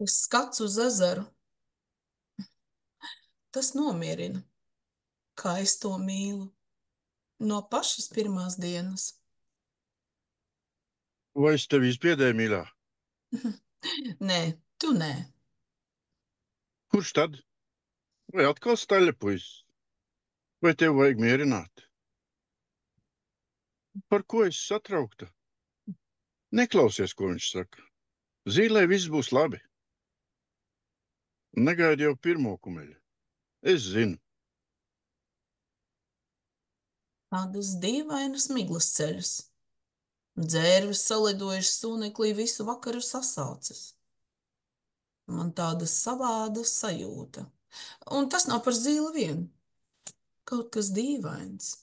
Skats uz ezeru, tas nomierina, kā es to mīlu, no pašas pirmās dienas. Vai es tevi izbiedēju, mīļā? Nē, tu nē. Kurš tad? Vai atkal staļa puisis? Vai tev vajag mierināt? Par ko es satraukta? Neklausies, ko viņš saka. Zīlē viss būs labi. Negaidi jau pirmo kumeļu. Es zinu. Tādas dīvainas miglas ceļas. Dzērvis salidojuši sūneklī visu vakaru sasaucas. Man tāda savāda sajūta. Un tas nav par zīli vien. Kaut kas dīvains.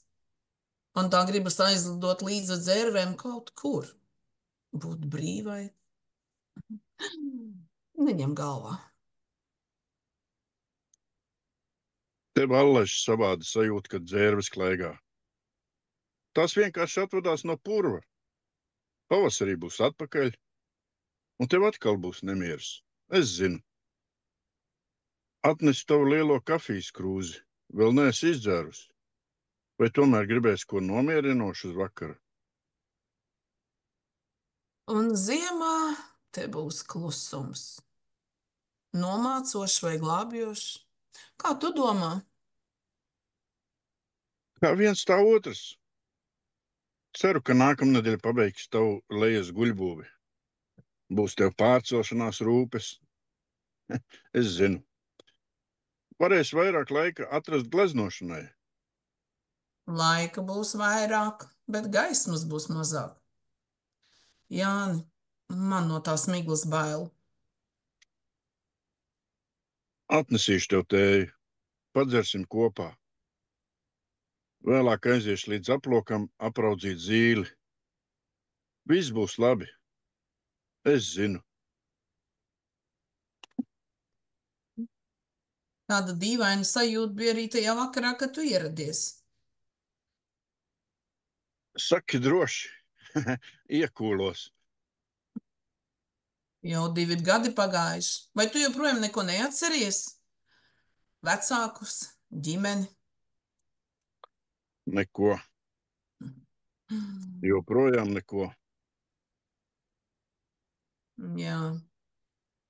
Man tā gribas aizlidot līdz dzērvēm kaut kur. Būt brīvai. Neņem galvā. Tev allaž savāda sajūta, kad dzērves klaigā. Tās vienkārši atvadās no purva. Pavasarī būs atpakaļ, un tev atkal būs nemieris. Es zinu. Atnesu tavu lielo kafijas krūzi. Vēl neesi izdzērusi. Vai tomēr gribēsi ko nomierinošu uz vakaru? Un ziemā te būs klusums. Nomācošs vai glābjošs? Kā tu domā? Kā viens tā otrs. Ceru, ka nākamnedēļ pabeigs tavu lejas guļbūvi. Būs tev pārcelšanās rūpes. Es zinu. Varēs vairāk laika atrast gleznošanai. Laika būs vairāk, bet gaismas būs mazāk. Jāni, man no tās miglas bail. Atnesīšu tev tēju. Padzersim kopā. Vēlāk aiziešu līdz aplokam apraudzīt zīli. Viss būs labi. Es zinu. Tāda dīvaina sajūta bija arī tajā vakarā, kad tu ieradies. Saki droši. Iekūlos. Jau 2 gadi pagājuši. Vai tu joprojām neko neatceries? Vecākus, ģimeni. Neko. Joprojām neko. Jā,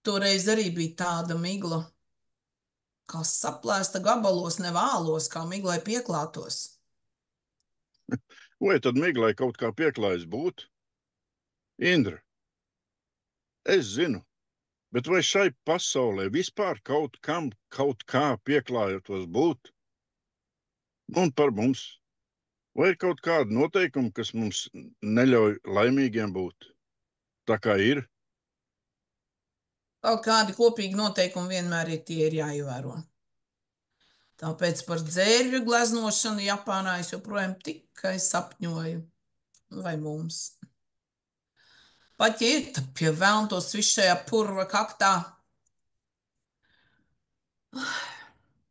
toreiz arī bija tāda migla, kā saplēsta gabalos, ne vālos, kā miglai pieklātos. Vai tad miglai kaut kā pieklājas būt? Indra, es zinu, bet vai šai pasaulē vispār kaut kam kaut kā pieklājotos būt? Un par mums? Vai ir kaut kāda noteikuma, kas mums neļauj laimīgiem būt? Tā kā ir. Kaut kādi kopīgi noteikumi vienmēr ir jāievēro. Tāpēc par dzērvju gleznošanu Japānā es joprojām tikai sapņoju. Vai mums? Pat ja ir, tad pie velna tos viss šajā purva kaktā.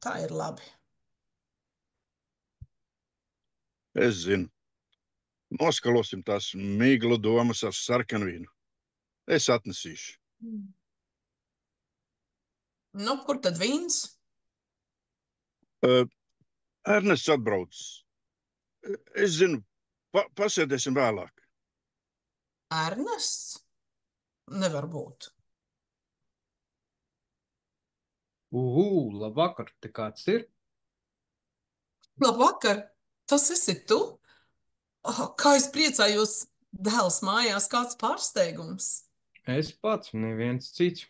Tā ir labi. Es zinu. Noskalosim tās miglu domas ar sarkanvīnu. Es atnesīšu. Nu, kur tad vīns? Ernests atbrauc. Es zinu, pasēdēsim vēlāk. Ernests? Nevar būt. Labvakar, te kāds ir? Labvakar! Tas esi tu? Oh, kā es priecājos! Dēls mājās, kāds pārsteigums! Es pats, neviens cits.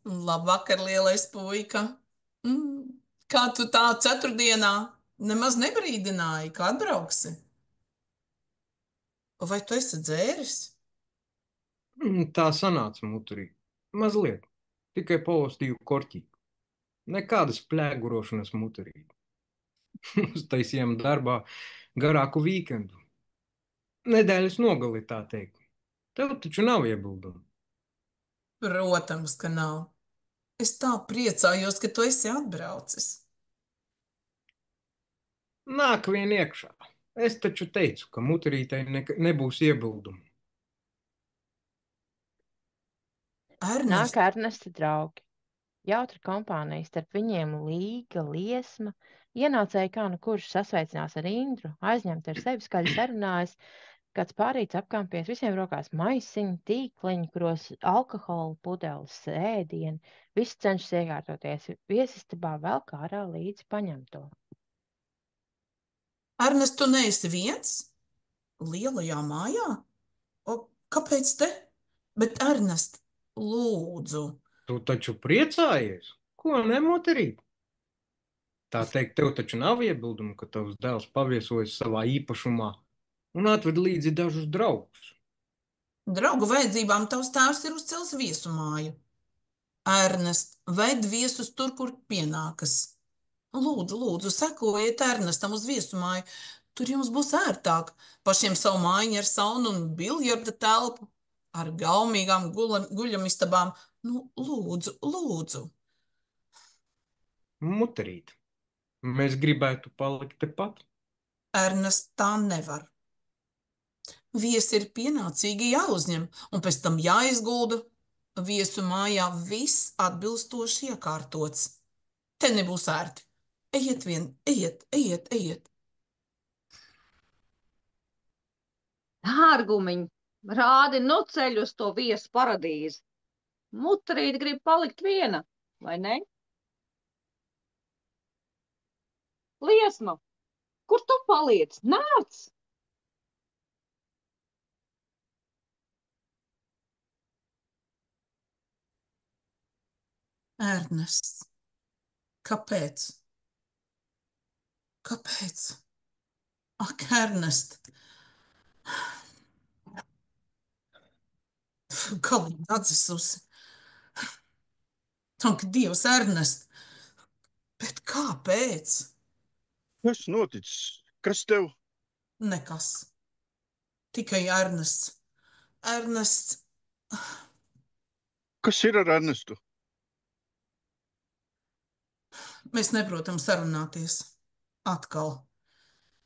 Labvakar, lielais puika! Kā tu tā ceturtdienā nemaz nebrīdināji, ka atbrauksi? Vai tu esi dzēris? Tā sanāca muturī. Mazliet. Tikai paostīju korķī. Nekādas plēgurošanas muturī. Uztaisījām darbā garāku vīkendu. Nedēļas nogali, tā teikt. Tev taču nav iebildumu. Protams, ka nav. Es tā priecājos, ka tu esi atbraucis. Nāk vien iekšā. Es taču teicu, ka muturītei nebūs iebildumu. Ernest, Nāk Ernesta draugi. Jautra kompānija, starp viņiem Līga, Liesma. Ienācēji kā nu kurš sasveicinās ar Indru, aizņemt ar sevi skaļi sarunājas, kāds pārīts apkampies, visiem rokās maisiņi, tīkliņi, kuros alkohola pudeles, ēdieni, viss cenšas iekārtoties viesistabā vēl kā ārā līdzi paņemto. Ernest, tu neesi viens? Lielajā mājā? O, kāpēc te? Bet, Ernest, lūdzu. Tu taču priecājies? Ko nemoterīt? Tā teikt, tev taču nav iebildumu, ka tavs dēls paviesojas savā īpašumā un atved līdzi dažus draugus. Draugu vajadzībām tavs tēvs ir uzcēlis viesumāju. Ernest, ved viesus tur, kur pienākas. Lūdzu, sekojiet Ernestam uz viesumāju. Tur jums būs ērtāk. Pašiem savu mājiņu ar saunu un biljarda telpu, ar gaumīgām guļamistabām. Nu, lūdzu. Muterīt, mēs gribētu palikt tepat. Ernest, tā nevar. Viesi ir pienācīgi jāuzņem, un pēc tam jāizgulda. Viesu mājā viss atbilstoši iekārtots. Te nebūs ērti. Ejiet vien, ejiet. Dārgumiņ, rādi nu ceļu uz to viesu paradīzi. Muterīt grib palikt viena, vai ne? Liesma, kur tu paliec? Nāc! Ernests, kāpēc? Ak, Ernest! Galīgi atdzisusi. Ak, Dievs, Ernest! Bet kāpēc? Kas noticis? Kas tev? Nekas. Tikai Ernests. Ernests, Kas ir ar Ernestu? mēs neprotam sarunāties. Atkal.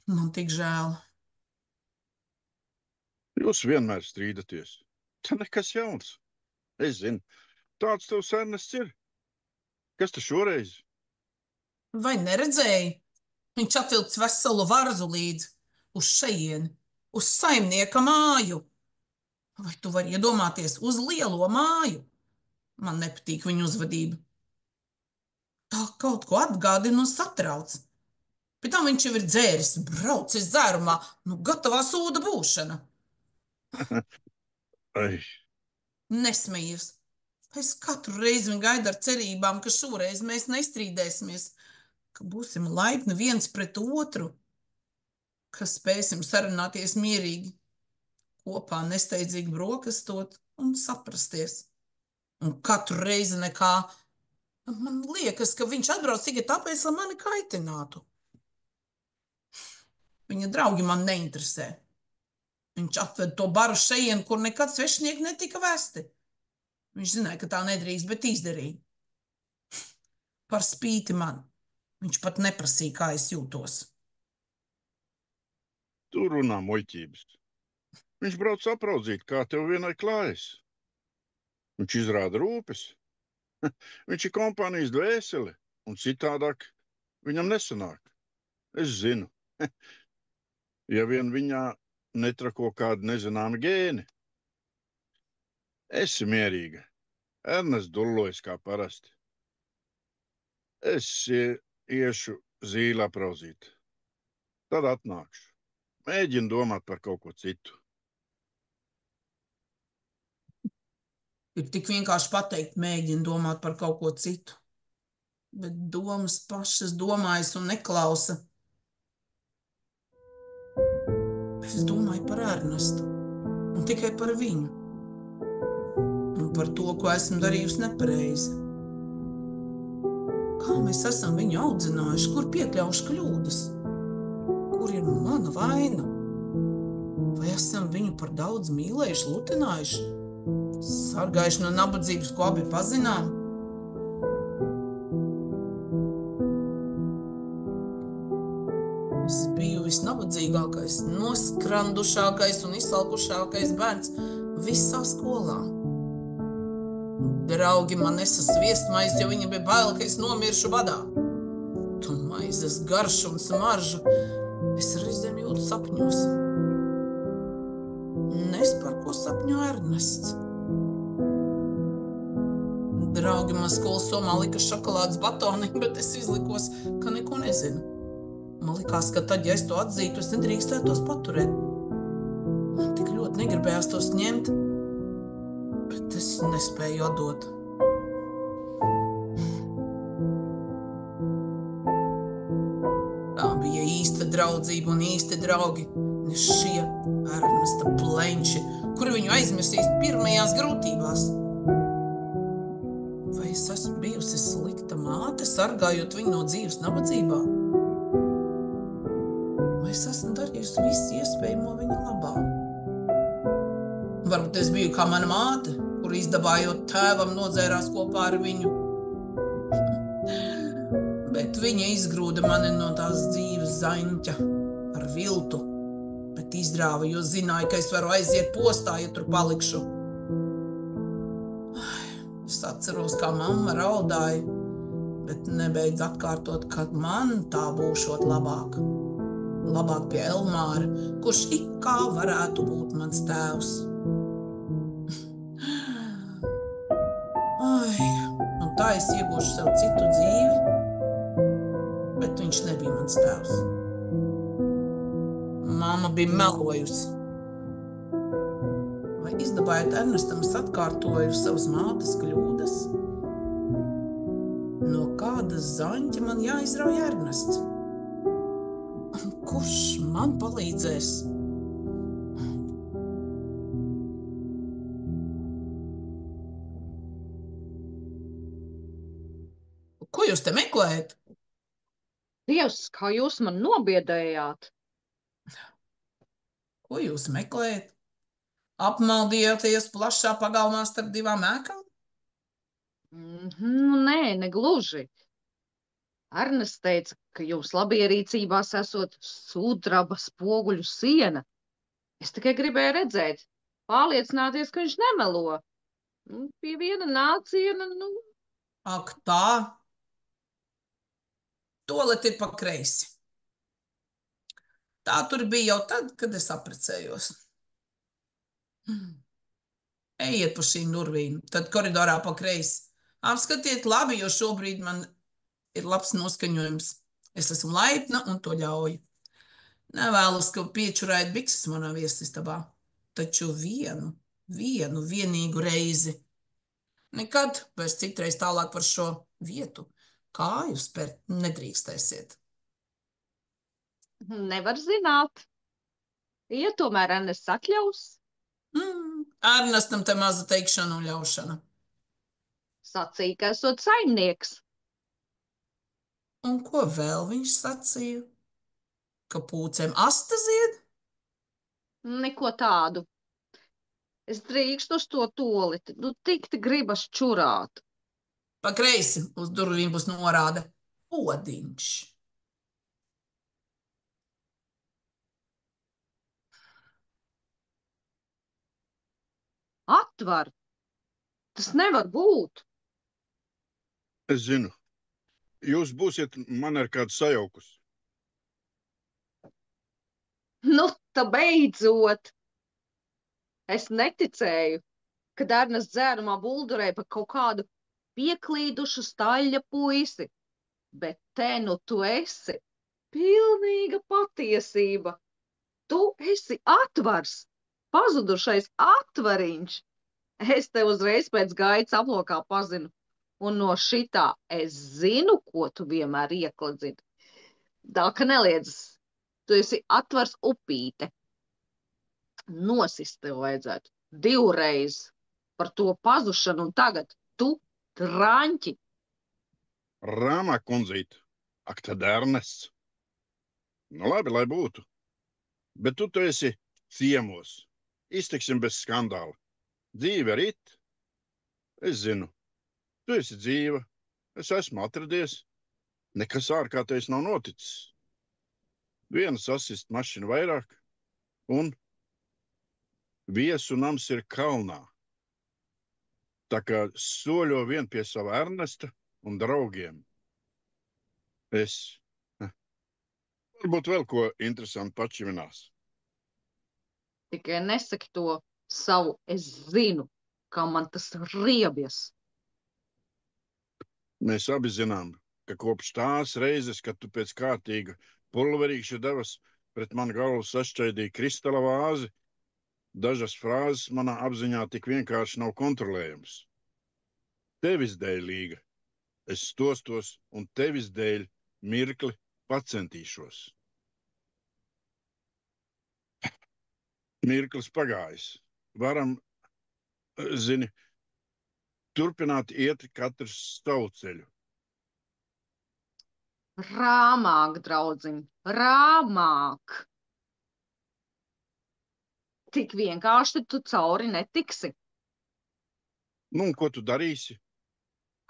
Man tik žēl. Jūs vienmēr strīdaties. Tā nekas jauns. Es zinu, tāds tavs Ernests ir. Kas tu šoreiz? Vai neredzēji? Viņš atvilcis veselu varzu līdzi uz šejieni, uz saimnieka māju. Vai tu vari iedomāties uz lielo māju? Man nepatīk viņa uzvedība. Tā kaut ko atgādina un satrauc. Pēc tam viņš jau ir dzēris, braucis dzērumā, nu gatavā sūda būšana. Ai, Nesmejies. Es katru reizi viņu gaidu ar cerībām, ka šoreiz mēs nestrīdēsimies, ka būsim laipni viens pret otru, ka spēsim sarunāties mierīgi, kopā nesteidzīgi brokastot un saprasties. Un katru reizi nekā. Man liekas, ka viņš atbrauc tikai tāpēc, lai mani kaitinātu. Viņa draugi man neinteresē. Viņš atved to baru šejien, kur nekad svešinieki netika vesti. Viņš zināja, ka tā nedrīkst, bet izdarīja. Par spīti man. Viņš pat neprasīja, kā es jūtos. tu runā muļķības. Viņš brauc apraudzīt, kā tev vienai klājas. Viņš izrāda rūpes. Viņš ir kompānijas dvēsele, un citādāk viņam nesanāk. Es zinu. Ja vien viņā netrako kādi nezināmi gēni. Esi mierīga. Ernests dullojas kā parasti. Es iešu zīli aprauzīt. Tad atnākšu. Mēģinu domāt par kaut ko citu. Ir tik vienkārši pateikt, mēģinu domāt par kaut ko citu. Bet domas pašas domājas un neklausa. Es domāju par Ernestu. Un tikai par viņu. Un par to, ko esmu darījusi nepareizi. Kā mēs esam viņu audzinājuši, kur piekļaujuši kļūdas? Kur ir mana vaina? Vai esam viņu par daudz mīlējuši, lutinājuši? Sargājuši no nabadzības, ko abi pazinām? Es biju visnabadzīgākais, noskrandušākais un izsalkušākais bērns visā skolā. Draugi man nesa sviestmaizi, jo viņa bija bail, ka es nomiršu badā. Tu maizes garšu un smaržu es reizēm jūtu sapņos. Nes par ko sapņo Ernests. Draugi man skolas somā lika šokolādes batoni, bet es izlikos, ka neko nezinu. Man likās, ka tad, ja es to atzītu, es nedrīkstētu tos paturēt. Man tik ļoti negribējās tos ņemt, bet es nespēju atdot. Tā bija īsta draudzība un īsti draugi, ne šie Ernesta plenči, kuri viņu aizmirsīs pirmajās grūtībās. Vai es esmu bijusi slikta māte, sargājot viņu no dzīves nabadzībā? Vai es esmu darījusi visu iespējamo viņa labā? Varbūt es biju kā mana māte, kur izdabājot tēvam nodzērās kopā ar viņu. Bet viņa izgrūda mani no tās dzīves zaņķa ar viltu, bet izrāva, jo zināja, ka es varu aiziet postā, ja tur palikšu. Es atceros, kā mamma raudāja, bet nebeidz atkārtot, ka man tā būšot labāk. Labāk pie Elmāra, kurš ik kā varētu būt mans tēvs. Un tā es iegūšu sev citu dzīvi, bet viņš nebija mans tēvs. Mamma bija melojusi. Vai izdabājot Ernestam, es atkārtoju savas mātes kļūdas? No kāda zaņķa man jāizrauj Ernests? Kurš man palīdzēs? Ko jūs te meklējat? Dievs, kā jūs man nobiedējāt? Ko jūs meklējat? Apmaldījāties plašā pagalmā starp divām ēkām? Nē, negluži. Ernests teica, ka jums labierīcībās esot sudraba spoguļu siena. Es tikai gribēju redzēt, pārliecināties, ka viņš nemelo. Pie viena nāciena, Ak tā? Toalet ir pa kreisi. Tā tur bija jau tad, kad es apprecējos. Ejiet pa šīm durvīm, tad koridorā pa kreisi. Apskatiet labi, jo šobrīd man ir labs noskaņojums. Es esmu laipna un to ļauju. Nevēlas, ka piečurājat bikses manā viesistabā, taču vienīgu reizi. Nekad vairs citreiz tālāk par šo vietu kāju spērt nedrīkstēsiet. nevar zināt. Ja tomēr Ernests atļaus, Ernestam te maza teikšana un ļaušana. sacīja, ka esot saimnieks. Un ko vēl viņš sacīja? Ka pūcēm asta zied? Neko tādu. Es drīkstu uz to toliti, tikti gribas čurāt. Pa kreisi uz durvīm būs norāde odiņš. Atver! Tas nevar būt! Es zinu, jūs būsiet man ar kādu sajaukus. Tā beidzot! Es neticēju, kad Ernests dzērumā buldurēja par kaut kādu pieklīdušu staļļa puisi. Bet te tu esi. Pilnīga patiesība. Tu esi Atvars, pazudušais Atvariņš. Es te uzreiz pēc gaitas aplokā pazinu. Un no šitā es zinu, ko tu vienmēr iekladzini. Tā, ka neliedzas. Tu esi Atvars upīte. Nosist tev vajadzētu 2 reizes par to pazušanu, un tagad tu traņķi. Rāmā kundzīt, ak tad Ernests. Nu labi, lai būtu. Bet tu esi ciemos. Iztiksim bez skandāla. Dzīve rit. Es zinu. Tu esi dzīva. Es esmu atradies. Nekas ārkārtējs nav noticis. Viena sasist mašina vairāk. Un viesu nams ir kalnā. Tā kā soļo vien pie sava Ernesta un draugiem. Varbūt vēl ko interesantu pačivinās. Tikai nesaki to savu, es zinu, kā man tas riebjas. Mēs abi zinām, ka kopš tās reizes, kad tu pēc kārtīga pulverīša devas pret manu galvu sašķaidīja kristala vāzi, dažas frāzes manā apziņā tik vienkārši nav kontrolējamas. Tevis dēļ, Līga, es stostos un tevis dēļ mirkli pacentīšos. Mirklis pagājis. Varam, zini, turpināt iet katrs savu ceļu. Rāmāk, draudziņ, rāmāk. Tik vienkārši tu cauri netiksi. Nu, un ko tu darīsi?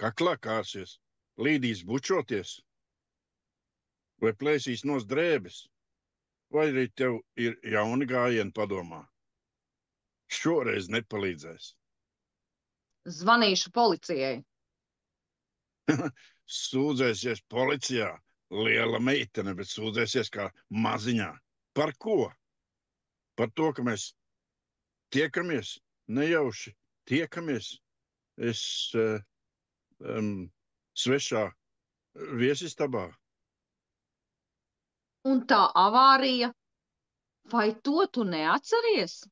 Kaklā kārsies, līdīs bučoties? Vai plēsīs nos drēbes? Vai arī tev ir jauni gājieni padomā? Šoreiz nepalīdzēs. Zvanīšu policijai. Sūdzēsies policijā, liela meitene, bet sūdzēsies kā maziņā. Par ko? Par to, ka mēs tiekamies, nejauši tiekamies. Es svešā viesistabā. Un tā avārija, vai to tu neatceries?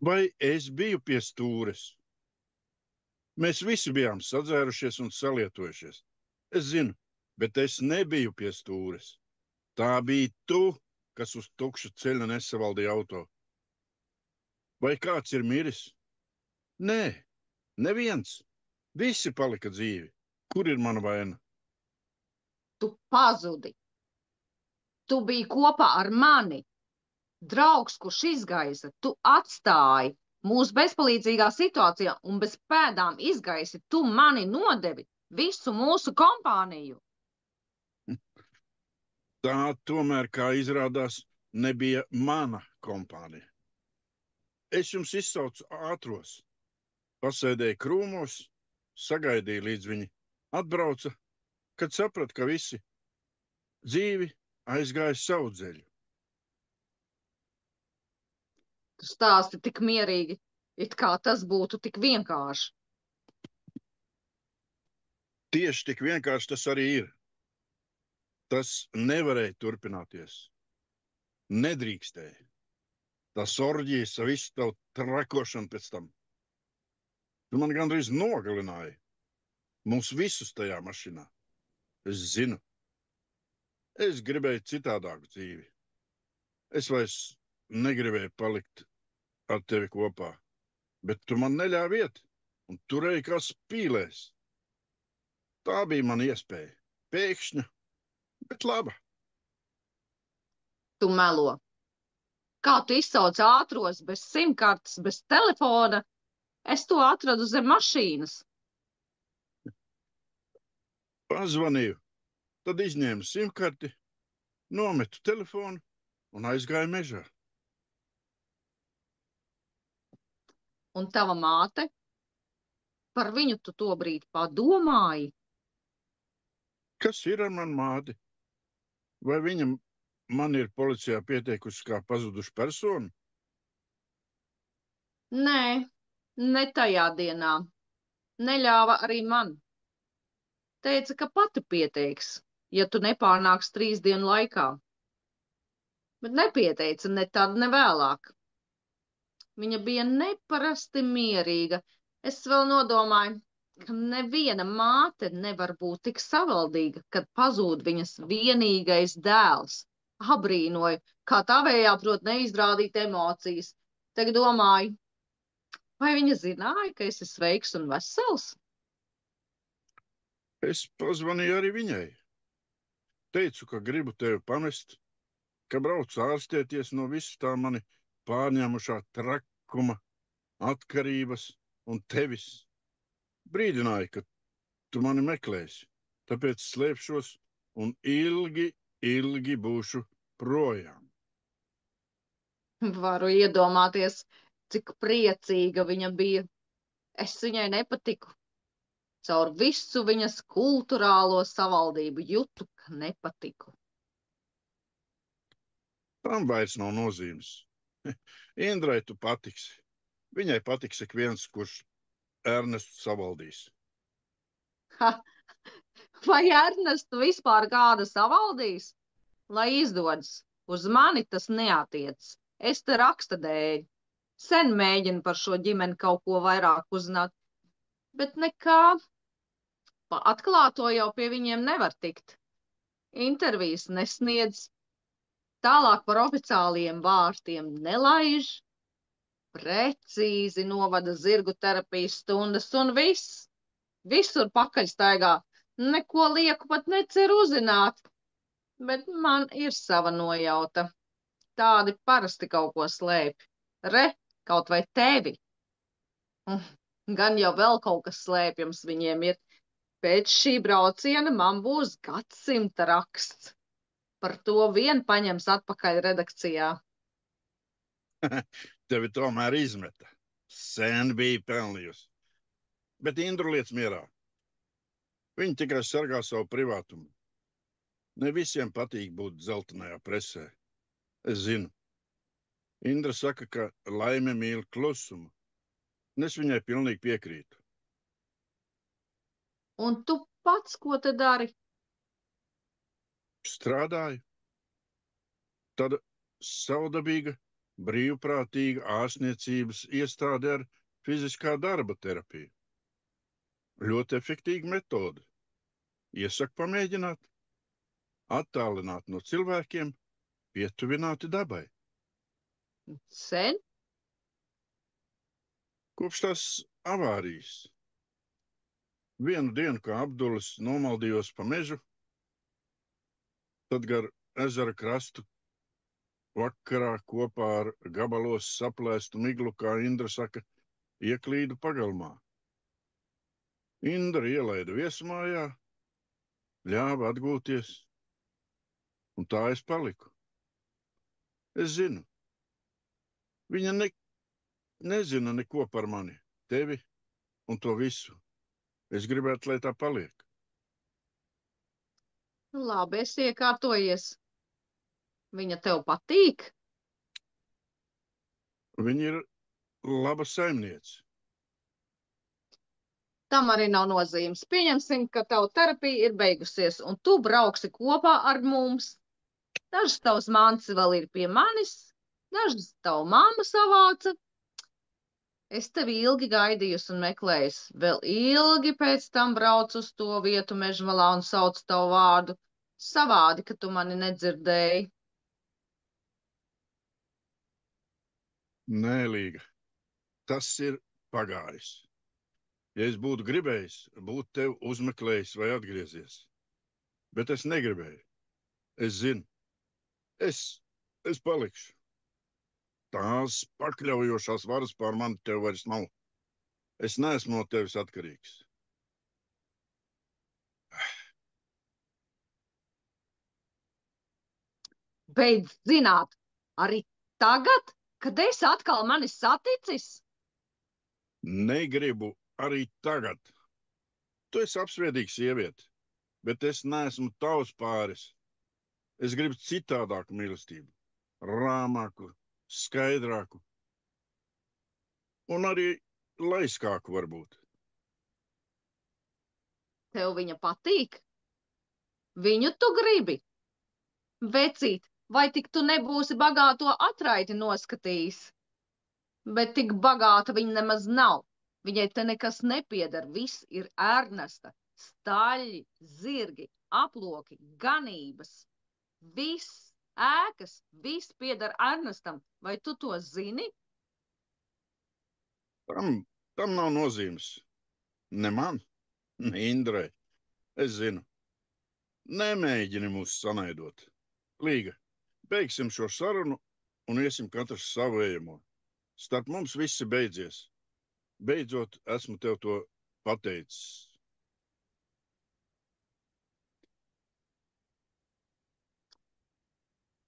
Vai es biju pie stūres? Mēs visi bijām sadzērušies un salietojušies. Es zinu, bet es nebiju pie stūres. Tā bija tu, kas uz tukša ceļa nesavaldīja auto. Vai kāds ir miris? Nē, neviens. Visi palika dzīvi. Kur ir mana vaina? Tu pazudi. Tu biji kopā ar mani. Draugs, kurš izgaisa, tu atstāji mūsu bezpalīdzīgā situācijā un bez pēdām izgaisi. Tu mani nodevi, visu mūsu kompāniju. Tā tomēr, kā izrādās, nebija mana kompānija. Es jums izsaucu ātros. Pasēdēju krūmos, sagaidīju, līdz viņi atbrauca, kad sapratu, ka visi dzīvi aizgāja savu ceļu. Tu stāsti tik mierīgi, it kā tas būtu tik vienkārši. Tieši tik vienkārši tas arī ir. Tas nevarēja turpināties. Nedrīkstēja. Tas orģijas, visu tavu trakošanu pēc tam. Tu man gandrīz nogalināji. Mūs visus tajā mašīnā. Es zinu. Es gribēju citādāku dzīvi. Es vairs negribēju palikt ar tevi kopā, bet tu man neļāvi iet un turēji kā spīlēs. Tā bija mana iespēja. Pēkšņa, bet laba. Tu melo. Kā tu izsauc ātros, bez simkartes, bez telefona? Es to atradu zem mašīnas. Pazvanīju, tad izņēmu simkarti, nometu telefonu un aizgāju mežā. Un tava māte? Par viņu tu tobrīd padomāji? Kas ir ar manu māti? Vai viņa man ir policijā pieteikusi kā pazudušu personu? Nē, ne tajā dienā. Neļāva arī man. Teica, ka pati pieteiks, ja tu nepārnāks 3 dienu laikā. Bet nepieteica ne tad, ne vēlāk. Viņa bija neparasti mierīga. Es vēl nodomāju, ka neviena māte nevar būt tik savaldīga, kad pazūd viņas vienīgais dēls. Abrīnoju, kā tavējā prot neizrādīt emocijas. Tagad domāju, vai viņa zināja, ka esi sveiks un vesels? Es pazvanīju arī viņai. Teicu, ka gribu tevi pamest, ka braucu ārstēties no visu tā mani pārņēmušā trakuma, atkarības un tevis. Brīdināju, ka tu mani meklēsi, tāpēc slēpšos un ilgi, ilgi būšu projām. Varu iedomāties, cik priecīga viņa bija. Es viņai nepatiku. Caur visu viņas kulturālo savaldību jutu, ka nepatiku. Tam vairs nav nozīmes. Indrai tu patiksi. Viņai patiks ik viens, kurš Ernestu savaldīs. Ha! Vai Ernestu vispār kāda savaldīs? Lai izdodas, uz mani tas neatiec. Es te raksta dēļ. Sen mēģinu par šo ģimeni kaut ko vairāk uzzināt, bet nekā. Pa atklāto jau pie viņiem nevar tikt. Intervijas nesniedz, tālāk par oficiāliem vārtiem nelaiž, precīzi novada zirgu terapijas stundas un viss. Visur pakaļstaigā, neko lieku pat neceru uzzināt, bet man ir sava nojauta. Tādi parasti kaut ko slēpj. Re, kaut vai tevi. Gan jau vēl kaut kas slēpjams viņiem ir. Pēc šī brauciena man būs gadsimta raksts. Par to vien paņems atpakaļ redakcijā. Tevi tomēr izmeta. Sen bija pelnījusi. Bet Indru liec mierā. Viņa tikai sargā savu privātumu. Ne visiem patīk būt dzeltenajā presē. Es zinu. Indra saka, ka laime mīl klusumu. Un es viņai pilnīgi piekrītu. Un tu pats ko te dari? Strādāju. Tāda savdabīga, brīvprātīga ārstniecības iestāde ar fiziskā darba terapiju. Ļoti efektīga metode. Iesaku pamēģināt. Attālināt no cilvēkiem, pietuvināti dabai. Sen? Kopš tās avārijas. Vienu dienu, kā Abdulis, nomaldījos pa mežu, tad gar ezera krastu vakarā kopā ar gabalos saplēstu miglu, kā Indra saka, ieklīdu pagalmā. Indra ielaida viesmājā, ļāva atgūties, un tā es paliku. Es zinu. Viņa nezina neko par mani, tevi un to visu. Es gribētu, lai tā paliek. Labi, esi iekārtojies. Viņa tev patīk? Viņa ir laba saimniece. Tam arī nav nozīmes. Pieņemsim, ka tava terapija ir beigusies, un tu brauksi kopā ar mums. Dažas tavas mānces vēl ir pie manis, dažas tava mamma savāca. Es tevi ilgi gaidījusi un meklējusi. Vēl ilgi pēc tam braucu uz to vietu mežmalā un saucu tavu vārdu. Savādi, ka tu mani nedzirdēji. Nē, Līga, tas ir pagājis. Ja es būtu gribējis, būtu tevi uzmeklējis vai atgriezies. Bet es negribēju. Es zinu. Es palikšu. Tās pakļaujošās varas pār mani tev vairs nav. Es neesmu no tevis atkarīgs. Beidz zināt, arī tagad, kad esi atkal mani saticis? Negribu arī tagad. Tu esi apsviedīga sieviete, bet es neesmu tavs pāris. Es gribu citādāku mīlestību, rāmāku, skaidrāku un arī laiskāku varbūt. Tev viņa patīk? Viņu tu gribi? Vecīt, vai tik tu nebūsi bagāto atraiti noskatījis? Bet tik bagāta viņa nemaz nav. Viņai te nekas nepieder, viss ir Ernesta. Staļļi, zirgi, aploki, ganības. Viss, ēkas, viss pieder Ernestam. Vai tu to zini? Tam nav nozīmes. Ne man, ne Indrai. Es zinu. Nemēģini mūs sanaidot. Līga, beigsim šo sarunu un iesim katrs savu ejamo. Starp mums viss ir beidzies. Beidzot, esmu tev to pateicis.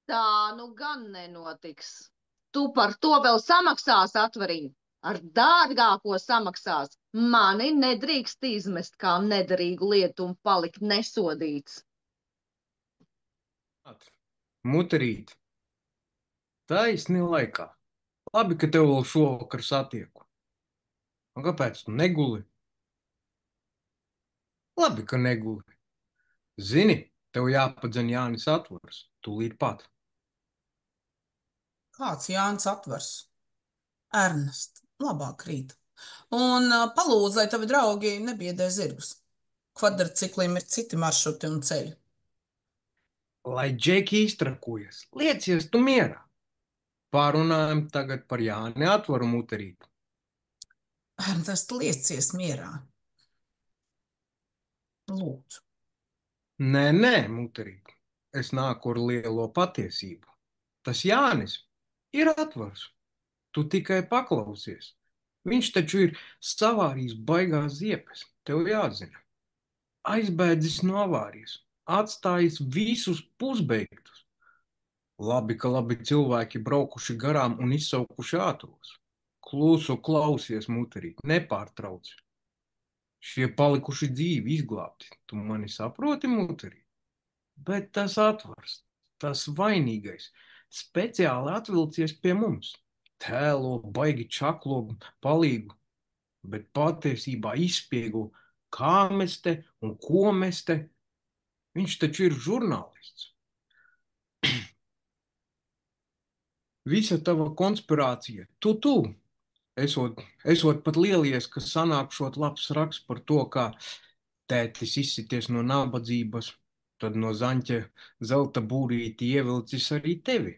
Tā nu gan nenotiks. Tu par to vēl samaksās, Atvariņ. ar dārgāko samaksās. Mani nedrīkst izmest kā nederīgu lietu un palikt nesodīts. Muterīt, taisni laikā. Labi, ka tev vēl šovakar satieku. Un kāpēc tu neguli? Labi, ka neguli. Zini, tev jāpadzen Jānis Atvars, tūlīt pat. Kāds Jānis Atvars? Ernest, labāk rīt. Un palūdz, lai tavi draugi nebiedē zirgus. Kvadrcikliem ir citi maršruti un ceļi. Lai Džeki iztrakojas, liecies tu mierā. Pārunājam tagad par Jāni Atvaru, Muterīt. Ernest, liecies mierā. Lūdzu. Nē, Muterīt. Es nāku ar lielo patiesību. Tas Jānis ir Atvars. Tu tikai paklausies. Viņš taču ir savārījis baigās ziepes, tev jāzina. Aizbēdzis no avārijas, atstājis visus pusbeigtus. Labi, ka labi cilvēki braukuši garām un izsaukuši ātros. Klusu klausies, Muterīt, nepārtrauc. Šie palikuši dzīvi izglābti. Tu mani saproti, Muterīt? Bet tas Atvars, tas vainīgais, speciāli atvilcies pie mums. Tēlo baigi čaklo palīgu, bet patiesībā izspiego, kā mēs te un ko mēs te. Viņš taču ir žurnālists. Visa tava konspirācija, tu, esot pat lielies, ka sanākšot labs raksts par to, kā tētis izsities no nabadzības, tad no zaņķa zelta būrīti ievilcis arī tevi,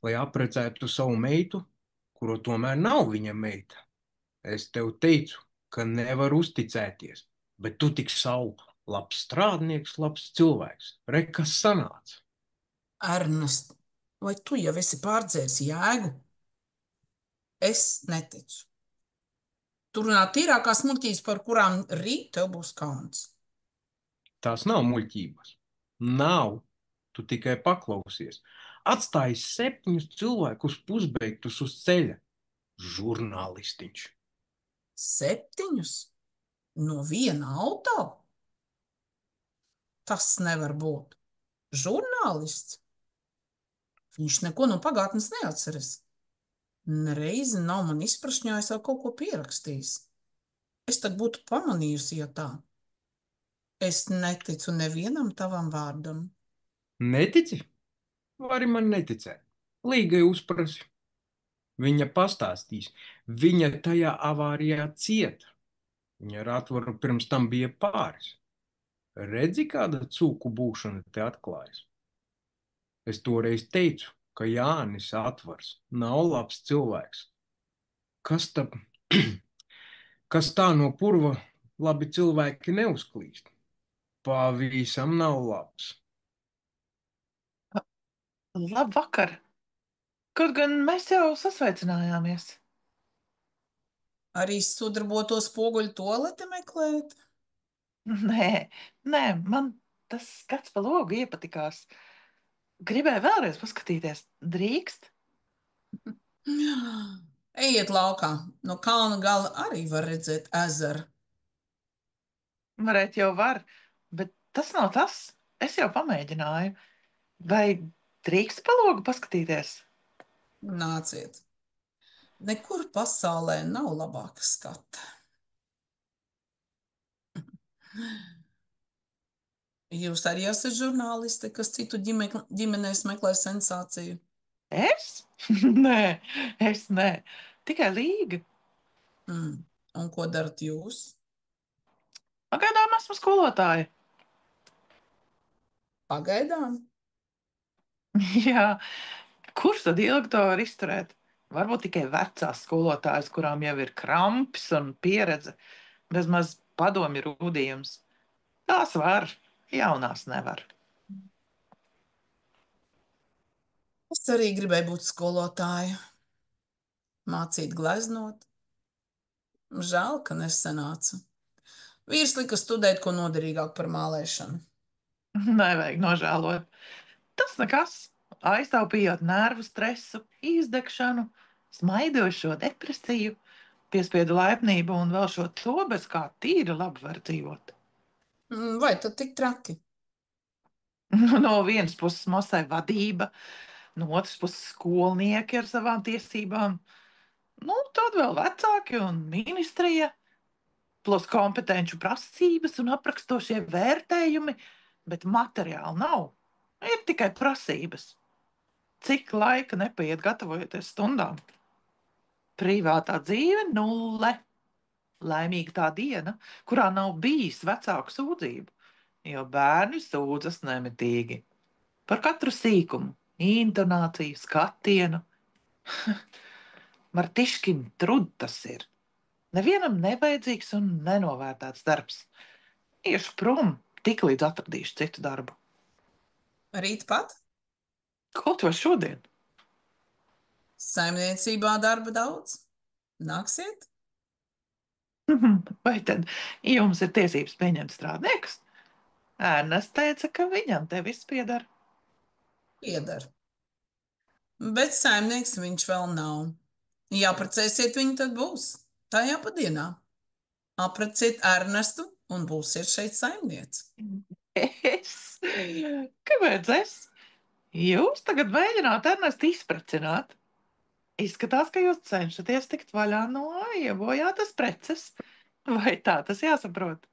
lai aprecētu savu meitu, kuru tomēr nav viņa meita. Es tev teicu, ka nevar uzticēties, bet tu tik savu labs strādnieks, labs cilvēks. Re, kas sanāca? Ernest, vai tu jau esi pārdzēris jēgu? Es neticu. Tu runā tīrākās muļķības, par kurām rīt tev būs kauns. Tās nav muļķības. Nav. Tu tikai paklausies. Atstāji 7 cilvēkus pusbeigtus uz ceļa. Žurnālistiņš. 7? No viena auto? Tas nevar būt. Žurnālists? Viņš neko no pagātnes neatceras. Nereizi nav man izprašņājis vai kaut ko pierakstījis. Es tad būtu pamanījusi, ja tā. Es neticu nevienam tavam vārdam. Netici? Vari man neticēt. Līgai uzprasi. Viņa pastāstīs. Viņa tajā avārijā cieta. Viņa ar Atvaru pirms tam bija pāris. Redzi, kāda cūku būšana te atklājas? Es toreiz teicu, ka Jānis Atvars nav labs cilvēks. Kas tā no purva labi cilvēki neuzklīst? Pavisam nav labs. Labvakar! Kaut gan mēs jau sasveicinājāmies. Arī sudraboto spoguļu tualeti meklēt? Nē, man tas skats pa logu iepatikās. Gribēju vēlreiz paskatīties. Drīkst? Ejiet laukā. No kalna gala arī var redzēt ezeru. Varēt jau var, bet tas nav tas. Es jau pamēģināju. Vai drīkst pa logu paskatīties? Nāciet. Nekur pasaulē nav labāka skata. Jūs arī esat žurnāliste, kas citu ģimenēs meklē sensāciju? Es? Nē, es nē. Tikai Līga. Un ko darat jūs? Pagaidām esmu skolotāja. Pagaidām? Jā, kurš tad ilgi to var izturēt? Varbūt tikai vecās skolotājas, kurām jau ir krampis un pieredze, bezmaz padomju rūdījums. Tās var, jaunās nevar. Es arī gribēju būt skolotāja. Mācīt gleznot. Žēl, ka nesanāca. Vīrs lika studēt ko noderīgāk par mālēšanu. Nevajag nožēlot. Tas nekas. Aiztaupījot nervu stresu, izdegšanu, smaidošo depresiju piespiedu laipnību un vēl šo to, bez kā tīri labi var dzīvot. Vai tad tik traki? No vienas puses masai vadība, no otras puses skolnieki ar savām tiesībām, nu, tad vēl vecāki un ministrija, plus kompetenču prasības un aprakstošie vērtējumi, bet materiāli nav. Ir tikai prasības. Cik laika nepaiet gatavojoties stundām? Privātā dzīve - nulle. Laimīga tā diena, kurā nav bijis vecāku sūdzību, jo bērni sūdzas nemitīgi. Par katru sīkumu, intonāciju, skatienu. Martiškim trud tas ir. Nevienam nevajadzīgs un nenovērtēts darbs. Iešu prom, tik līdz atradīšu citu darbu. Rīt pat? Kaut vai šodien. Saimniecībā darba daudz. Nāksiet? Vai tad jums ir tiesības pieņemt strādniekus? Ērnests teica, ka viņam te viss pieder. Pieder. Bet saimnieks viņš vēl nav. Ja apprecēsiet viņu, tad būs. Tajā pa dienā. Apprecēt Ernestu un būsiet šeit saimniece. Es? Kāpēc es? Jūs tagad mēģināt Ernestu izprecināt. Izskatās, ka jūs cenšaties tikt vaļā no iebojātas preces. Vai tā tas jāsaprot?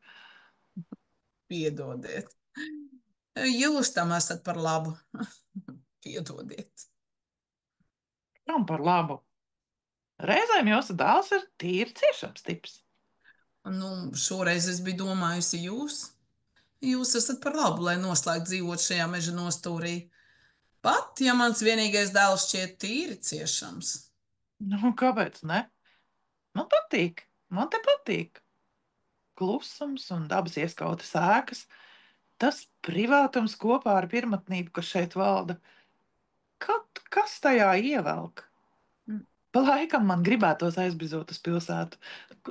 Piedodiet. Jūs tam esat par labu. Piedodiet. Kam par labu? Reizēm jūsu dēls ir tīri ciešams tips. Nu, šoreiz es biju domājusi jūs. Jūs esat par labu, lai noslēgtu dzīvot šajā meža nostūrī. Pat, ja mans vienīgais dēls šķiet tīri ciešams. Nu, kāpēc ne? Man patīk, man te patīk. Klusums un dabas ieskautas ēkas, tas privātums kopā ar pirmatnību, kas šeit valda. Kaut kas tajā ievelk. Pa laikam man gribētos aizbizot uz pilsētu,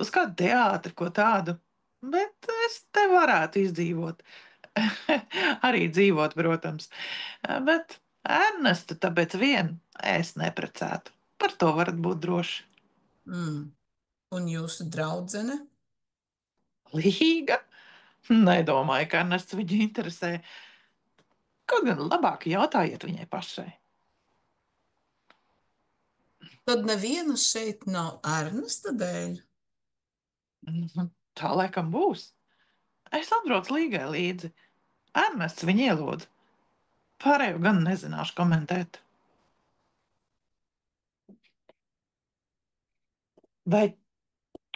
uz kādu teātri, ko tādu, bet es te varētu izdzīvot. Arī dzīvot, protams. Bet Ernestu tāpēc vien es neprecētu. Par to varat būt droši. Un jūsu draudzene? Līga? Nedomāju, ka Ernests viņu interesē. Kaut gan labāk jautājiet viņai pašai. Tad neviena šeit nav Ernesta dēļ. Tā laikam būs. Es atbraucu Līgai līdzi. Ernests viņu ielūdza. Pārējo gan nezināšu komentēt. Vai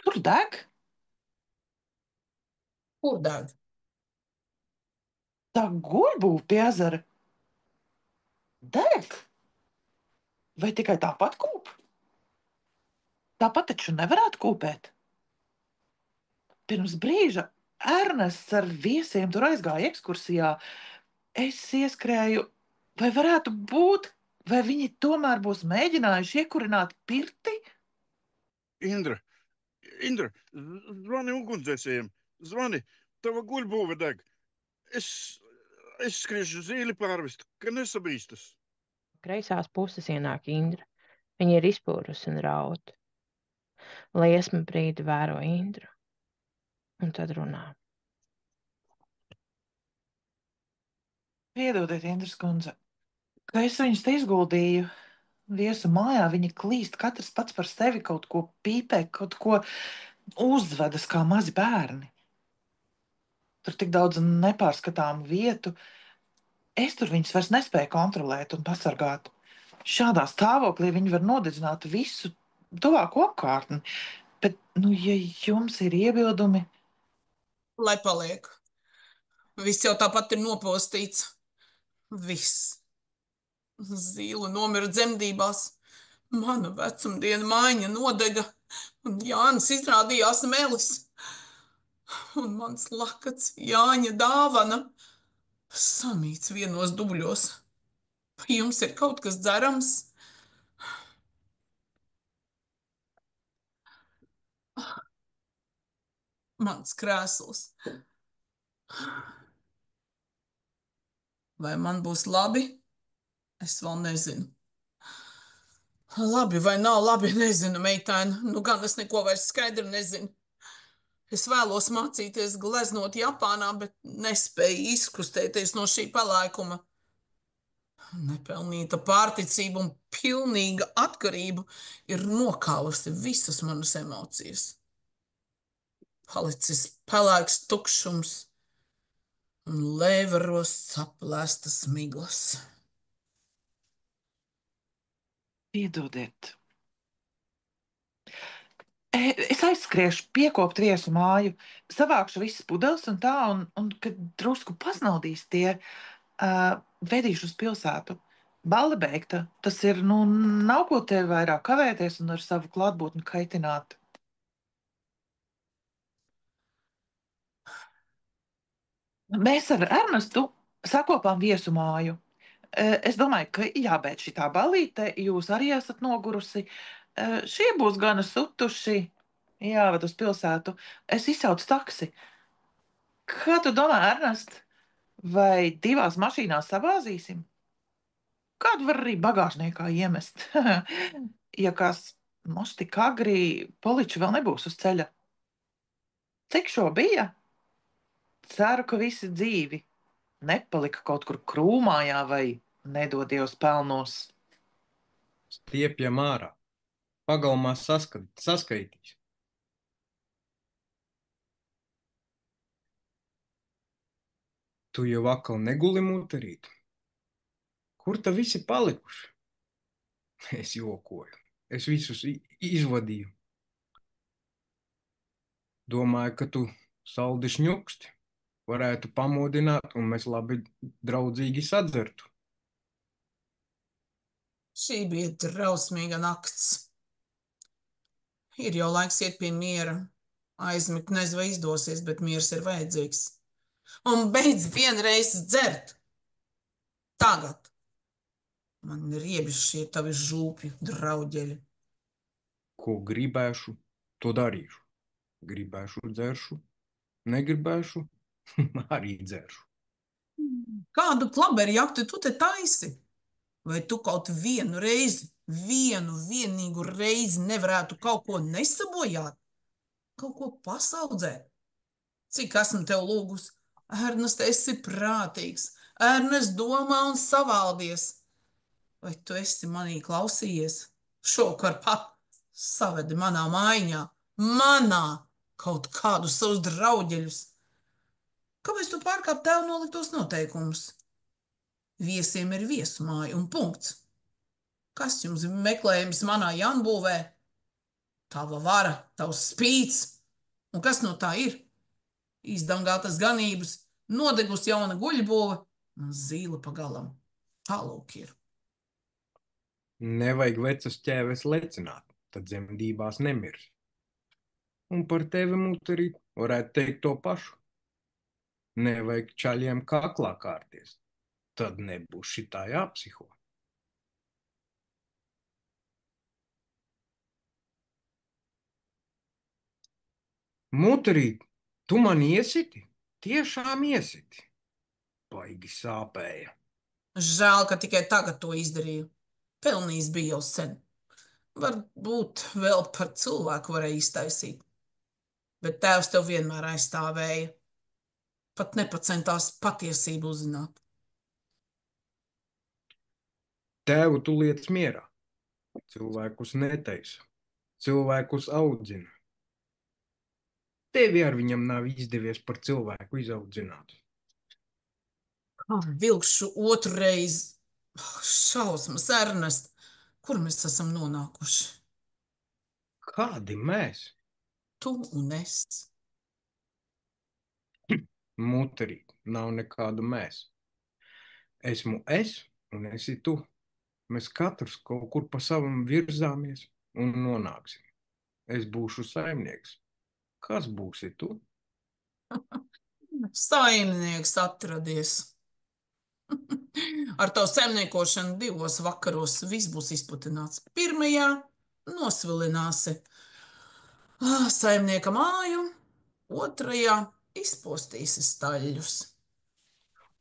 tur deg? Kur deg? Tā guļbūve pie ezera deg. Vai tikai tāpat kūp? Tāpat taču nevarētu kūpēt. Pirms brīža Ernests ar viesiem tur aizgāja ekskursijā. Es ieskrēju, vai varētu būt, vai viņi tomēr būs mēģinājuši iekurināt pirti? Indra, zvani ugunsdzēsējiem. Zvani, tava guļbūve deg. Es skriešu zīli pārvest, ka nesabīstas. Kreisās puses ienāk Indra. Viņa ir izpūrusi un raud. Liesma brīdi vēro Indru un tad runā. Piedodiet, Indras kundze, ka es viņus te izguldīju. Viesu mājā viņi klīst katrs pats par sevi, kaut ko pīpē, kaut ko uzvedas kā mazi bērni. Tur tik daudz nepārskatāmu vietu. Es tur viņus vairs nespēju kontrolēt un pasargāt. Šādā stāvoklī viņi var nodedzināt visu tuvāko apkārtni. Bet, nu, ja jums ir iebildumi, Lai paliek. Viss jau tāpat ir nopostīts. Viss. Zīle nomira dzemdībās. Mana vecumdiena mājiņa nodega, un Jānis izrādījās melis. Un mans lakats Jāņa dāvana samīts vienos dubļos. Vai jums ir kaut kas dzerams? Mans krēsls. Vai man būs labi? Es vēl nezinu. Labi vai nav labi, nezinu, meitēn. Nu gan es neko vairs skaidri nezinu. Es vēlos mācīties gleznot Japānā, bet nespēju izkustēties no šī palaikuma. Nepelnīta pārticība un pilnīga atkarība ir nokālusi visas manas emocijas. Palicis pelēks tukšums un lēveros saplēstas miglas. Piedodiet. Es aizskriešu piekopt viesu māju, savākšu visas pudeles un tā, un kad drusku pasnaudīs tie, vedīšu uz pilsētu. Balle beigta. Tas ir, nav ko te vairāk kavēties un ar savu klātbūtni kaitināt. Mēs ar Ernestu sakopām viesu māju. Es domāju, ka jābeidz šitā ballīte, jūs arī esat nogurusi. Šie būs gana sutuši, jāved uz pilsētu. Es izsaucu taksi. Kā tu domā, Ernest, vai divās mašīnās sabāzīsim? Kādu var arī bagāžniekā iemest? Ja kas mums tik agri, poliči vēl nebūs uz ceļa. Cik šo bija? Ceru, ka visi dzīvi. Nepalika kaut kur krūmājā vai nedod Dievs pelnos. Stiepjam ārā. Pagalmā saskaitīs. Tu jau atkal neguli muterīt. Kur ta visi palikuši? Es jokoju. Es visus izvadīju. Domāju, ka tu saldi šņuksti. Varētu pamodināt, un mēs labi draudzīgi sadzertu. Šī bija drausmīga nakts. Ir jau laiks iet pie miera. Aizmigt nezinu, vai izdosies, bet miers ir vajadzīgs. Un beidz vienreiz dzert. Tagad. Man ir riebis šie tavi žūpi, drauģeļi. Ko gribēšu, to darīšu. Gribēšu, dzeršu. Negribēšu, arī dzeršu. Kādu klaberi jakti tu te taisi? Vai tu kaut vienu reizi, vienīgu reizi nevarētu kaut ko nesabojāt? Kaut ko pasaudzēt? Cik esmu tev lūgus? Ernest, esi prātīgs. Ernest, domā un savaldies. Vai tu esi manī klausījies? Šokar pat savedi manā mājiņā, manā kaut kādus savus drauģeļus. Kāpēc tu pārkāp tev noliktos noteikumus? Viesiem ir viesu māja un punkts. Kas jums meklējums manā janbūvē? Tava vara, tavs spīts. Un kas no tā ir? Izdangātas ganības, nodegus jauna guļbūve un zīle pa galam. Tālūk ir. Nevajag vecas ķēves lecināt, tad dzemdībās nemirs. Un par tevi, muterīt, varētu teikt to pašu. Nevajag čaļiem kaklā kārties, tad nebūs šitā jāpsiho. Muterīt, tu mani iesiti? Tiešām iesiti. Baigi sāpēja. Žēl, ka tikai tagad to izdarīju. Pelnījis bija jau sen. Varbūt vēl par cilvēku varēja iztaisīt. Bet tēvs tev vienmēr aizstāvēja. Pat nepacentās patiesību uzzināt. Tēvu tu liec mierā. Cilvēkus netaisa. Cilvēkus audzina. Tevi ar viņam nav izdevies par cilvēku izaudzināt. Kā vilkšu otru reizi? Šausmas, Ernest, kur mēs esam nonākuši? Kādi mēs? Tu un es. Muterīt, nav nekādu mēs. Esmu es un esi tu. Mēs katrs kaut kur pa savam virzāmies un nonāksim. Es būšu saimnieks. Kas būsi tu? Saimnieks atradies. Ar tavu saimniekošanu 2 vakaros viss būs izputināts. Pirmajā nosvilināsi saimnieka māju, otrajā izpostīsi staļļus.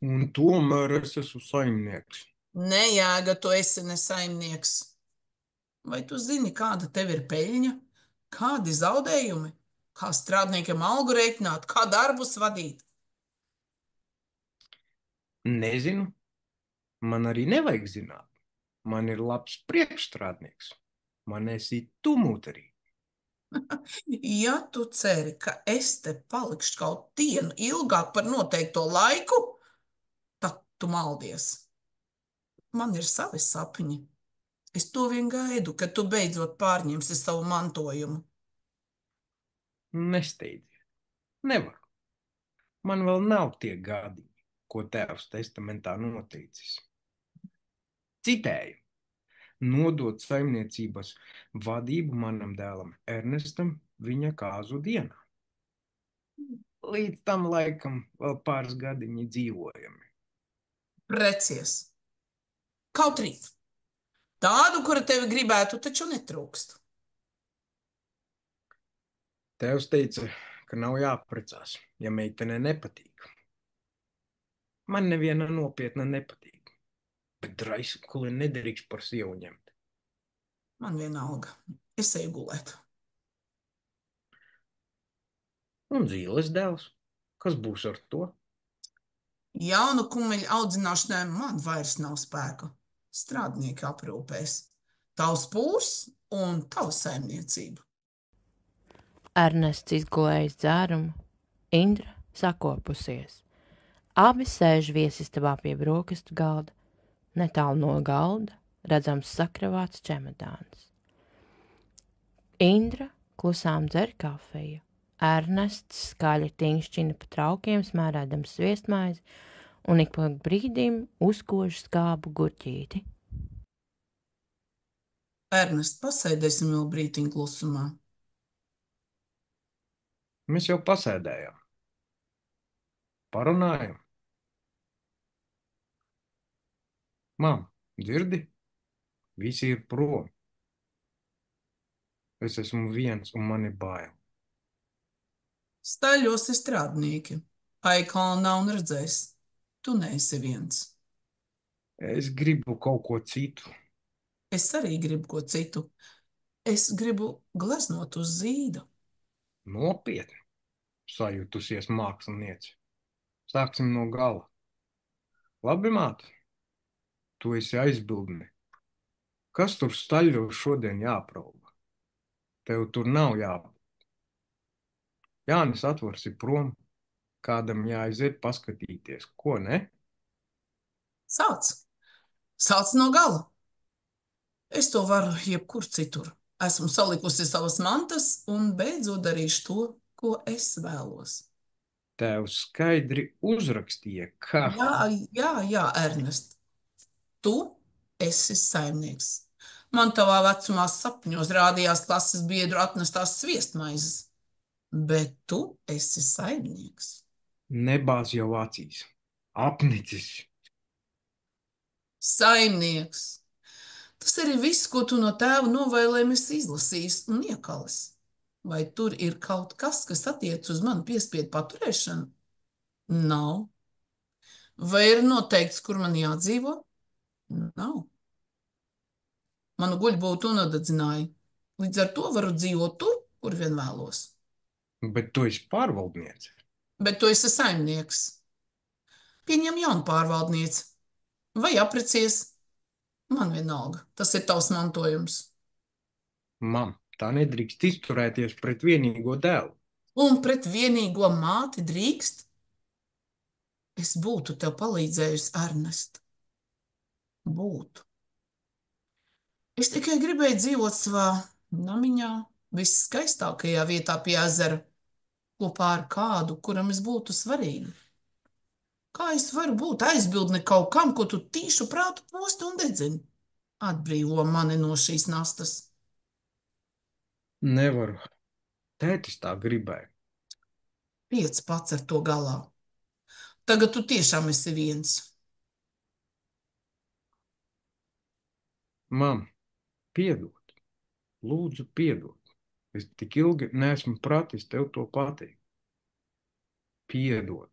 Un tomēr es esmu saimnieks. Nejēga, tu esi ne saimnieks. Vai tu zini, kāda tev ir peļņa, kādi zaudējumi, kā strādniekiem algu rēķināt, kā darbus vadīt? Nezinu, man arī nevajag zināt. Man ir labs priekšstrādnieks. Man esi tu, Mūterī. Ja tu ceri, ka es te palikšu kaut dienu ilgāk par noteikto laiku, tad tu maldies. Man ir savi sapņi. Es to vien gaidu, kad tu beidzot pārņemsi savu mantojumu. Nesteidzies. Nevaru. Man vēl nav tie gadi, ko tēvs testamentā noteicis. Citēju. Nodot saimniecības vadību manam dēlam Ernestam viņa kāzu dienā. Līdz tam laikam vēl pāris gadiņi dzīvojami. Precies. Kaut rīt. Tādu, kura tevi gribētu, taču netrūkst. Tēvs teica, ka nav jāprecās, ja meitene nepatīk. Man neviena nopietna nepatīk, bet Draisakuli nedrīkst par sievu ņemt. Man vienalga. Es eju gulēt. Un Zīles dēls, kas būs ar to? Jaunu kumeļu audzināšanai man vairs nav spēka. Strādnieki aprūpēs. Tavs pūrs un tava saimniecība. Ernests izgulējis dzērumu, Indra sakopusies. Abi sēž viesistabā pie brokastu galda. Netālu no galda redzams sakravāts čemodāns. Indra klusām dzer kafiju. Ernests skaļi tiņšķina pa traukiem, smērēdams sviestmaizi, un ik pa brīdim uzkož skābu gurķīti. Ernest, pasēdēsim vēl brītiņu klusumā. Mēs jau pasēdējām. Parunājam. Mam, dzirdi? Visi ir prom. Es esmu viens un man ir bail. Staļos ir strādnieki. Aikala nav un redzēs. Tu neesi viens. Es gribu kaut ko citu. Es arī gribu ko citu. Es gribu gleznot uz zīda. Nopietni. Sajūtusies mākslinieci. Sāksim no gala. Labi, māte. Tu esi aizbildni. Kas tur staļļos šodien jāprauga? Tev tur nav jābūt. Jānis Atvars ir prom. Kādam jāaiziet paskatīties. Ko, ne? Sāc. Sāc no gala. Es to varu jebkur citur. Esmu salikusi savas mantas un beidzot darīšu to, ko es vēlos. Tēvs skaidri uzrakstīja, ka... Jā, Ernest. Tu esi saimnieks. Man tavā vecumā sapņos rādījās klases biedru atnestās sviestmaizes. Bet tu esi saimnieks. Nebāz jau acīs. Apnicis. Saimnieks. Tas arī viss, ko tu no tēva novēlēm esi izlasījis un iekalis. Vai tur ir kaut kas, kas attiec uz manu piespiedu paturēšanu? Nav. Vai ir noteikts, kur man jādzīvo? Nav. Manu guļbūtu nodedzināja. Līdz ar to varu dzīvot tur, kur vien vēlos. Bet tu esi pārvaldniece. Bet tu esi saimnieks. Pieņem jaunu pārvaldnieci. Vai aprecies? Man vienalga. Tas ir tavs mantojums. Mam, tā nedrīkst izturēties pret vienīgo dēlu. Un pret vienīgo māti drīkst? Es būtu tev palīdzējusi, Ernest. Būtu. Es tikai gribēju dzīvot savā namiņā, visskaistākajā vietā pie ezera, kopā ar kādu, kuram es būtu svarīga. Kā es varu būt aizbildne kaut kam, ko tu tīšu prātu posti un dedzini? Atbrīvo mani no šīs nastas. Nevaru. Tētis tā gribēja. Tiec pats ar to galā. Tagad tu tiešām esi viens. Mam, piedod. Lūdzu, piedod. Es tik ilgi neesmu pratis tev to pateikt. Piedod.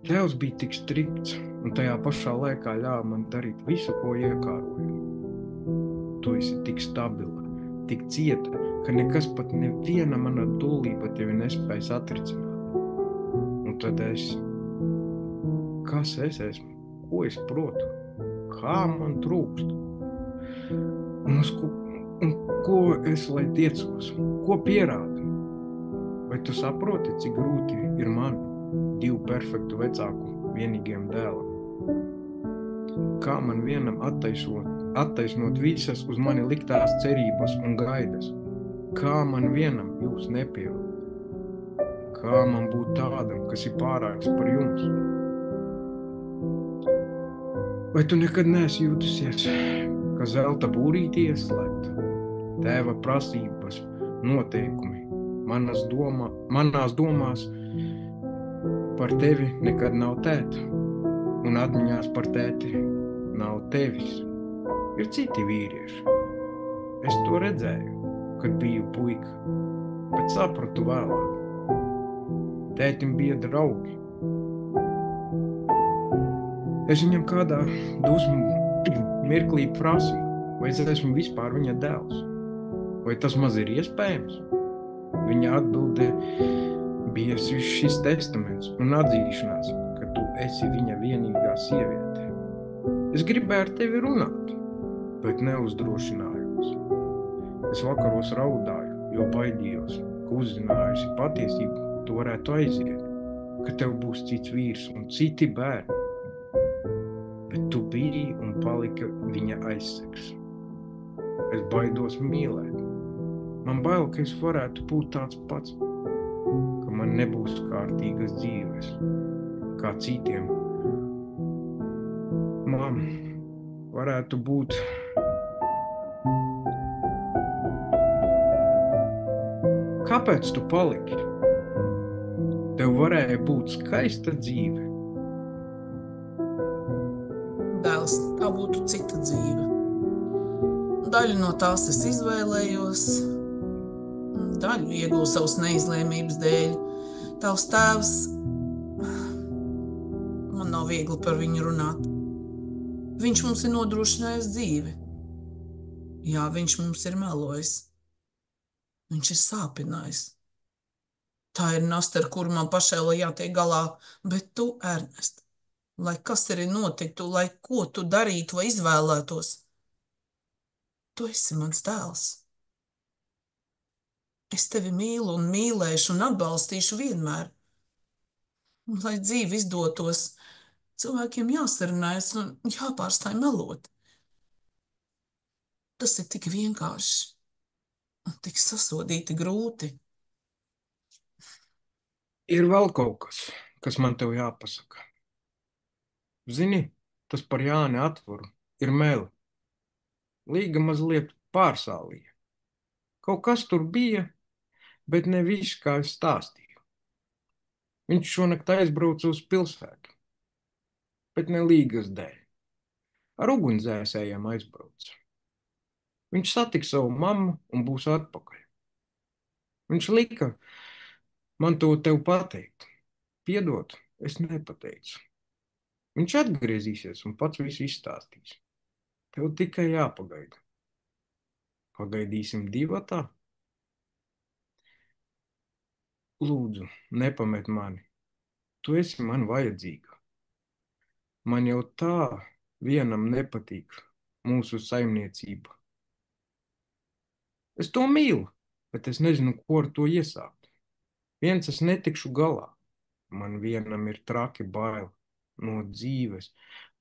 Tēvs bija tik strikts un tajā pašā laikā ļāva man darīt visu, ko iekāroju. tu esi tik stabila, tik cieta, ka nekas pat neviena mana tūlība tevi nespējas atricināt. Un tad kas es esmu? Ko es protu? Kā man trūkst? Un ko es lai tiecos? Ko pierādu? Vai tu saproti, cik grūti ir man, 2 perfektu vecāku vienīgiem dēlam? Kā man vienam attaisnot visas uz mani liktās cerības un gaidas? Kā man vienam jūs nepievilkt? Kā man būt tādam, kas ir pārāks par jums? Vai tu nekad neesi jūtusies, ka zelta būrīti ieslēgta? Tēva prasības, noteikumi, manās domās par tevi nekad nav tēta, un atmiņās par tēti nav tevis. Ir citi vīrieši. Es to redzēju, kad biju puika, bet sapratu vēlāk. Tētim bija draugi. Es viņam kādā dusmu mirklī prasīju, vai es esmu vispār viņa dēls. Vai tas maz ir iespējams? Viņa atbildē bija šis testaments un atzīšanās, ka tu esi viņa vienīgā sieviete. Es gribēju ar tevi runāt, bet neuzdrošinājos. Es vakaros raudāju, jo baidījos, ka uzzinājusi patiesību, tu varētu aiziet, ka tev būs cits vīrs un citi bērni. Bet tu biji un palika viņa aizsegs. Es baidos mīlēt. Man bail, ka es varētu būt tāds pats, ka man nebūs kārtīgas dzīves, kā citiem. Man varētu būt kāpēc tu paliki? Tev varēja būt skaista dzīve. Dēls, tā būtu cita dzīve. Daļu no tās es izvēlējos, daļu ieguvu savas neizlēmības dēļ. Tavs tēvs, man nav viegli par viņu runāt. Viņš mums ir nodrošinājis dzīvi. Jā, viņš mums ir melojis. Viņš ir sāpinājis. Tā ir nasta, ar kuru man pašai lai jātiek galā, bet tu, Ernest, lai kas arī notiktu, lai ko tu darītu vai izvēlētos, tu esi mans dēls. Es tevi mīlu un mīlēšu un atbalstīšu vienmēr. Un, lai dzīve izdotos, cilvēkiem jāsarunājas un jāpārstāj melot. Tas ir tik vienkārši un tik sasodīti grūti. Ir vēl kaut kas man tev jāpasaka. Zini, tas par Jāni Atvaru ir meli. Līga mazliet pārsālīja. Kaut kas tur bija, bet ne viss, kā es stāstīju. Viņš šonakt aizbrauca uz pilsētu, bet ne Līgas dēļ. Ar ugunsdzēsējiem aizbrauca. Viņš satiks savu mammu un būs atpakaļ. Viņš lika man to tev pateikt. Piedod, es nepateicu. Viņš atgriezīsies un pats visu izstāstīs. Tev tikai jāpagaida. Pagaidīsim divatā. Lūdzu, nepamet mani. Tu esi man vajadzīga. Man jau tā vienam nepatīk mūsu saimniecība. Es to mīlu, bet es nezinu, ko ar to iesākt. Viens es netikšu galā. Man vienam ir traki bail no dzīves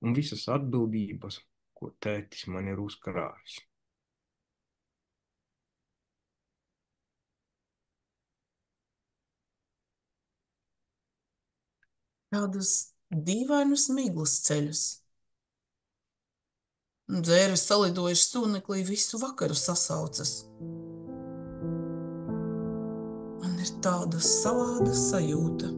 un visas atbildības, ko tētis man ir uzkrājis. Tādus dīvainus miglas ceļus. Dzērvis salidojuši sūneklī visu vakaru sasaucas. Man ir tāda savāda sajūta.